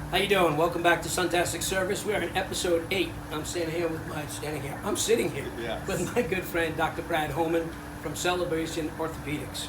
How you doing? Welcome back to Suntastic Service. We are in episode 8. I'm sitting here with Yes. with my good friend Dr. Brad Homan from Celebration Orthopedics.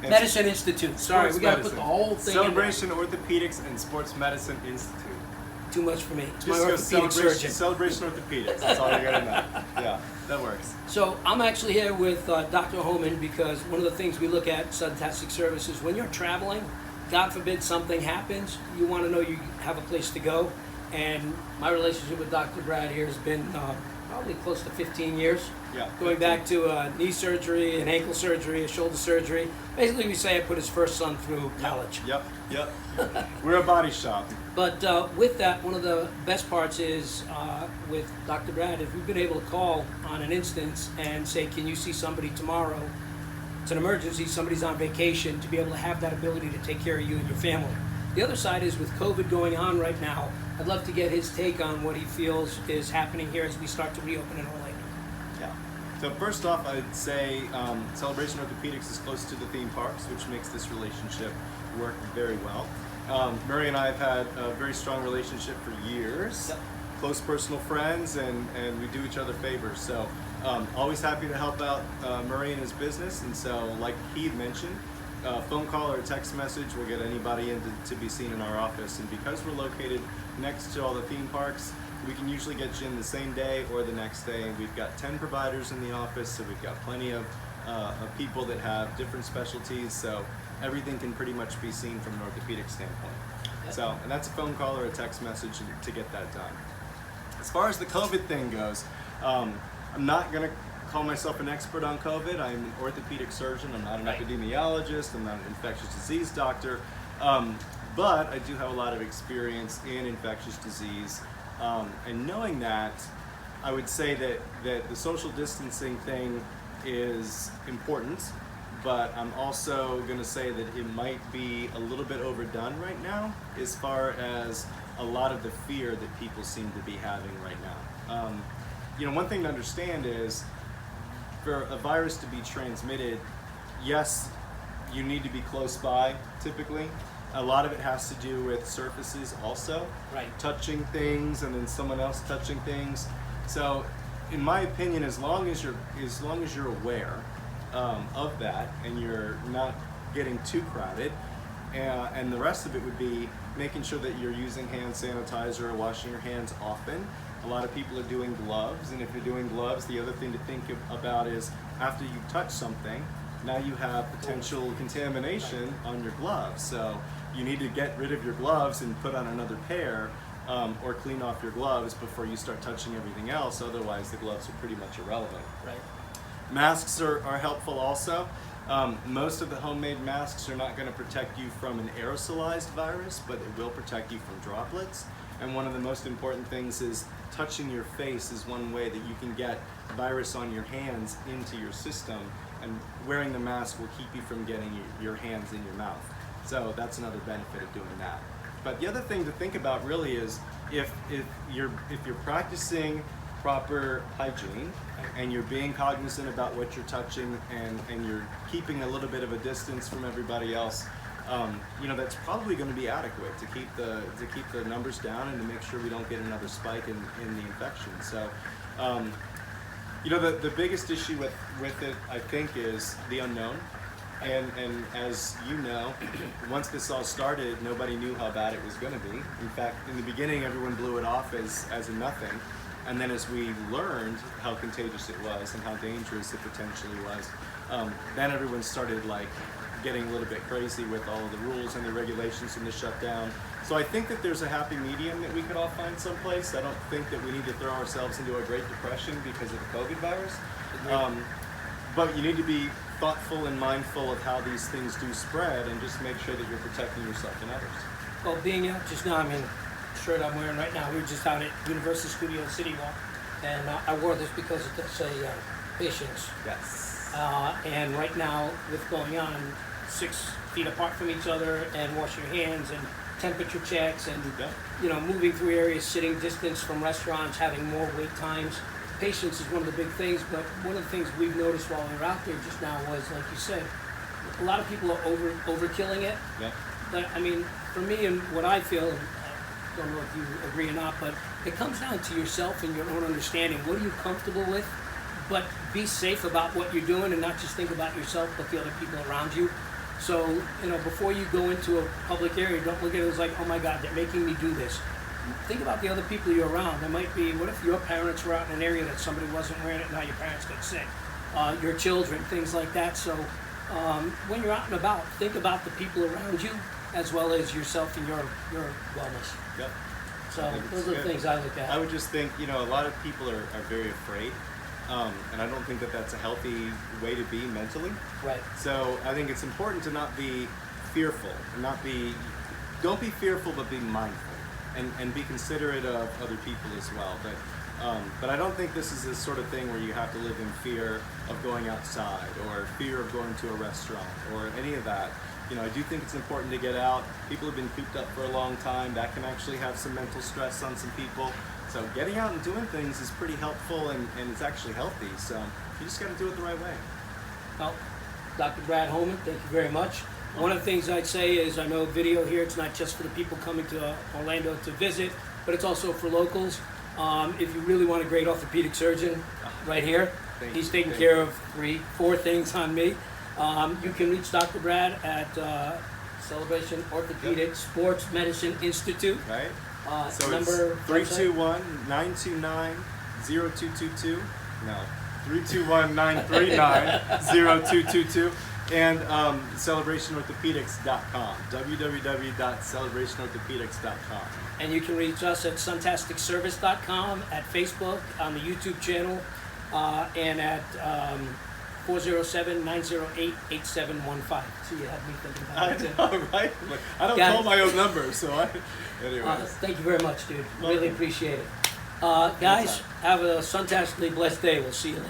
Medicine Institute. Sorry, we got to put the whole thing Celebration Orthopedics and Sports Medicine Institute. in there. Too much for me. It's Just my go orthopedic surgeon. Celebration Orthopedics. That's all you gotta know. Yeah, that works. So I'm actually here with Dr. Homan because one of the things we look at Suntastic Service is when you're traveling, God forbid something happens, you want to know you have a place to go. And my relationship with Dr. Brad here has been probably close to 15 years. Yeah. Going back to knee surgery, an ankle surgery, a shoulder surgery. Basically, we say I put his first son through college. Yep. We're a body shop. But with that, one of the best parts is with Dr. Brad, if we've been able to call on an instance and say, can you see somebody tomorrow? It's an emergency, somebody's on vacation, to be able to have that ability to take care of you and your family. The other side is with COVID going on right now, I'd love to get his take on what he feels is happening here as we start to reopen in Orlando. Yeah. So first off, I'd say Celebration Orthopedics is close to the theme parks, which makes this relationship work very well. Murray and I have had a very strong relationship for years. Yep. Close personal friends, and we do each other favors. So always happy to help out Murray in his business. And so, like he mentioned, phone call or a text message will get anybody in to be seen in our office. And because we're located next to all the theme parks, we can usually get you in the same day or the next day. And we've got 10 providers in the office, so we've got plenty of people that have different specialties. So everything can pretty much be seen from an orthopedic standpoint. Yep. So, and that's a phone call or a text message to get that done. As far as the COVID thing goes, I'm not going to call myself an expert on COVID. I'm an orthopedic surgeon. I'm not an epidemiologist. I'm not an infectious disease doctor. But I do have a lot of experience in infectious disease. And knowing that, I would say that the social distancing thing is important, but I'm also going to say that it might be a little bit overdone right now as far as a lot of the fear that people seem to be having right now. One thing to understand is for a virus to be transmitted, yes, you need to be close by typically. A lot of it has to do with surfaces also. Right. Touching things and then someone else touching things. So in my opinion, as long as you're aware of that and you're not getting too crowded, and the rest of it would be making sure that you're using hand sanitizer or washing your hands often. A lot of people are doing gloves, and if you're doing gloves, the other thing to think about is after you touch something, now you have potential contamination on your gloves. So you need to get rid of your gloves and put on another pair, or clean off your gloves before you start touching everything else. Otherwise, the gloves are pretty much irrelevant. Right. Masks are helpful also. Most of the homemade masks are not going to protect you from an aerosolized virus, but it will protect you from droplets. And one of the most important things is touching your face is one way that you can get virus on your hands into your system, and wearing the mask will keep you from getting your hands in your mouth. So that's another benefit of doing that. But the other thing to think about really is if you're practicing proper hygiene and you're being cognizant about what you're touching and you're keeping a little bit of a distance from everybody else, that's probably going to be adequate to keep the numbers down and to make sure we don't get another spike in the infection. So the biggest issue with it, I think, is the unknown. And as you know, once this all started, nobody knew how bad it was going to be. In fact, in the beginning, everyone blew it off as a nothing. And then as we learned how contagious it was and how dangerous it potentially was, then everyone started getting a little bit crazy with all of the rules and the regulations and the shutdown. So I think that there's a happy medium that we could all find someplace. I don't think that we need to throw ourselves into a Great Depression because of the COVID virus. But you need to be thoughtful and mindful of how these things do spread and just make sure that you're protecting yourself and others. Well, being out just now, the shirt I'm wearing right now, we were just out at Universal Studios City Walk, and I wore this because it does say patience. Yes. And right now, with going on 6 feet apart from each other and washing your hands and temperature checks and moving through areas, sitting distance from restaurants, having more wait times. Patience is one of the big things, but one of the things we've noticed while we were out there just now was, like you said, a lot of people are overkilling it. Yep. But for me and what I feel, and I don't know if you agree or not, but it comes down to yourself and your own understanding. What are you comfortable with? But be safe about what you're doing and not just think about yourself, but the other people around you. So, before you go into a public area, don't look at it as like, oh my God, they're making me do this. Think about the other people you're around. There might be, what if your parents were out in an area that somebody wasn't wearing it, now your parents got sick? Your children, things like that. So when you're out and about, think about the people around you as well as yourself and your wellness. Yep. So those are the things I look at. I would just think, a lot of people are very afraid. And I don't think that that's a healthy way to be mentally. Right. So I think it's important to not be fearful, and don't be fearful, but be mindful, and be considerate of other people as well. But I don't think this is the sort of thing where you have to live in fear of going outside or fear of going to a restaurant or any of that. I do think it's important to get out. People have been cooped up for a long time. That can actually have some mental stress on some people. So getting out and doing things is pretty helpful, and it's actually healthy. So you just got to do it the right way. Well, Dr. Brad Homan, thank you very much. One of the things I'd say is, I know video here, it's not just for the people coming to Orlando to visit, but it's also for locals. If you really want a great orthopedic surgeon, right here, he's taking care of 3-4 things on me. You can reach Dr. Brad at Celebration Orthopedic Sports Medicine Institute. Right. So number it's 321-929-0222. No, 321-939-0222. And celebrationorthopedics.com. www.celebrationorthopedics.com. And you can reach us at suntasticservice.com, at Facebook, on the YouTube channel, and at 407-908-8715. So you have me thinking about it. I know, right? I don't call my own number, so anyways. Thank you very much, dude. Really appreciate it. Guys, have a suntastically blessed day. We'll see you later.